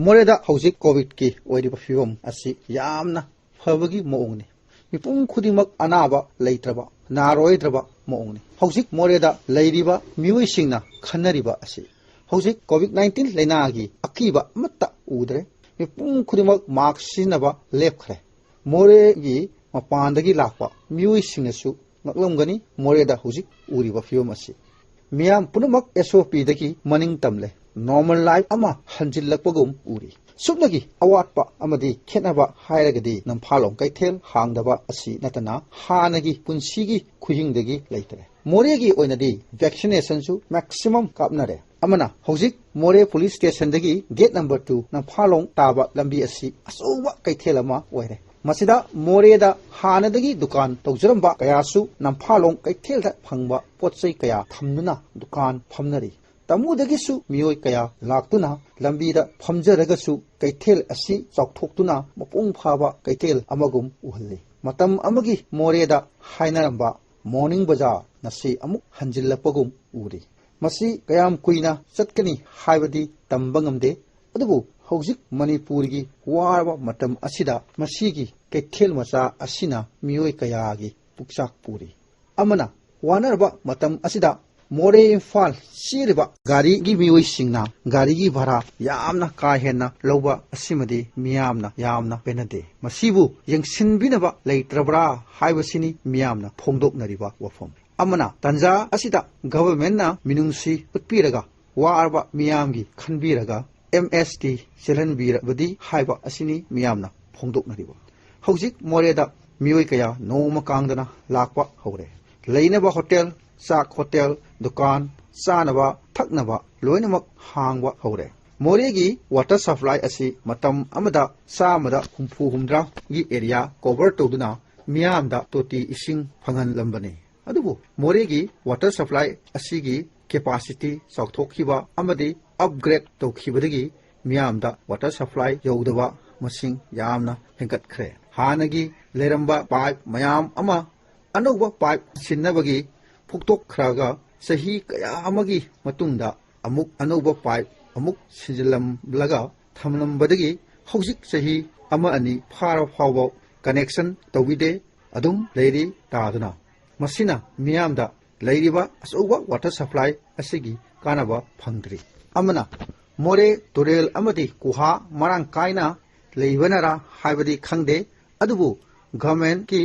मोरेदा हौजिक Covid की ओइरिबा फिवम असि यामना फबगी मोंगनी मिपुं खुदिमक अनाबा लेत्रबा नारोइद्रबा मोंगनी हौजिक मोरेदा लेरिबा मिउइसिंगना खन्नरिबा असि हौजिक कोविड 19 लेनागी अकीबा मत्ता उद्रे मिपुं खुदिमक मास्क सिनबा लेपखरे मोरेगी मपानदगी लाकपा मिउइसिंगसु ngaklamgani moreda hujik uriba fiom asi miyam punamak SOP dagi maning tamle normal life ama hanjillakpagum uri subnagi awatpa amadi khenaba hairagadi namphalong kaithel hangdaba asi natana hanagi punsigi khuyingdagi leitre moregi oinadi vaccination su maximum kapnare amana hojik more police station dagi gate number 2 namphalong taba lambi asi asuba kaithel ama oire masida moreda hanadagi dukan tawjramba kayasu namphalong kaithelda phangba potsai kaya thamnuna dukan phamnari tamudagi su miyoi kaya laktuna lambida phamjaragasu kaithel asi chawthoktuna mapung phaba kaithel amagum uhalli matam amagi moreda hainaramba morning bazaar nasi amuk hanjillapagum uri masi kayam kuina chatkani haibadi tambangamde adubu hojik manipurgi warba matam asida masigi keithel macha asina miyoi kayagi pukchak puri amana wanarba matam asida more infal siriba gari gi miyoi singna gari gi bhara yamna ka henna loba asimadi miyamna yamna penade masibu yengsinbinaba leitrabra haibasini miyamna phongdoknariba wafam amana tanja asida government na minungsi utpiraga warba miyamgi khanbiraga MST Selanbir Badi Haiba Asini Miamna Pongdok Nariba. Hojik Moreda Mui Kaya no Makangdana Lakwa Hore. Lainaba Hotel, Sak Hotel, Dukan, Sanaba, Taknaba, Loinamak Hangwa Hore. Moregi water supply asi matam amada samada humpu humdra gi area cover toduna miamda toti ising phangan lambani. Adubu Moregi water supply asigi capacity sauthokhiba amadi upgrade tawkhibadagi miyamda water supply yodaba masing yamna hengkatkhre hanagi leramba pipe mayam ama anouba pipe sinnabagi phuktok khraga sahi kaya amagi matungda amuk anouba pipe amuk sinjilam laga thamlambadagi hojik sahi ama ani phara phawba connection tawide adum leiri taduna masina miyamda leiriba asoba water supply asigi kanaba phangdri amana more turel amadi kuha marang kaina leibanara haibadi khangde adubu government ki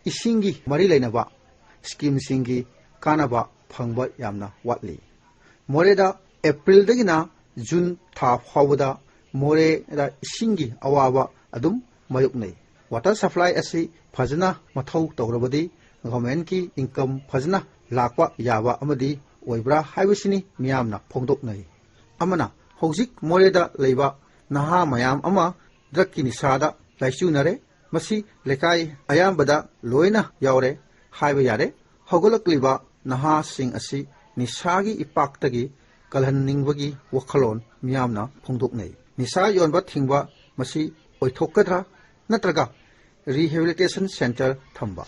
isingi mari leinaba scheme singi kanaba phangba yamna watli more da april dagina june tha phawda more da isingi awaba adum mayuknei water supply asi phajna mathau tawrabadi government ki income phajna lakwa yaba amadi oibra haibasini miyamna phongdoknai amana hojik moreda leiba naha mayam ama drakki nisada laisunare masi lekai ayambada loina yaure haiba yare hogolakliba naha sing asi nisagi ipaktagi kalhanningbagi wakhalon miyamna phongdoknai nisa yonba thingba masi oithokadra natraga rehabilitation center thamba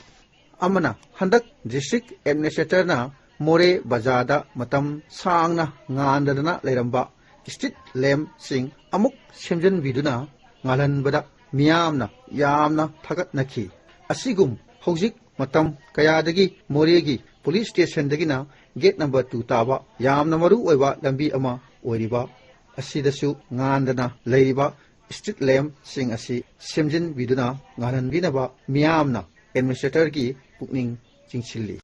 amana handak district administrator na more bazada matam sangna ngandadana leiramba street lamp sing amuk semjan biduna ngalanbada miyamna yamna thagat nakhi asigum hojik matam kayadagi moregi police station dagina gate number 2 taba yamna maru oiba lambi ama oiriba asidasu ngandana leiriba street lamp sing asi semjan biduna ngalanbinaba miyamna administrator gi pukning chingchilli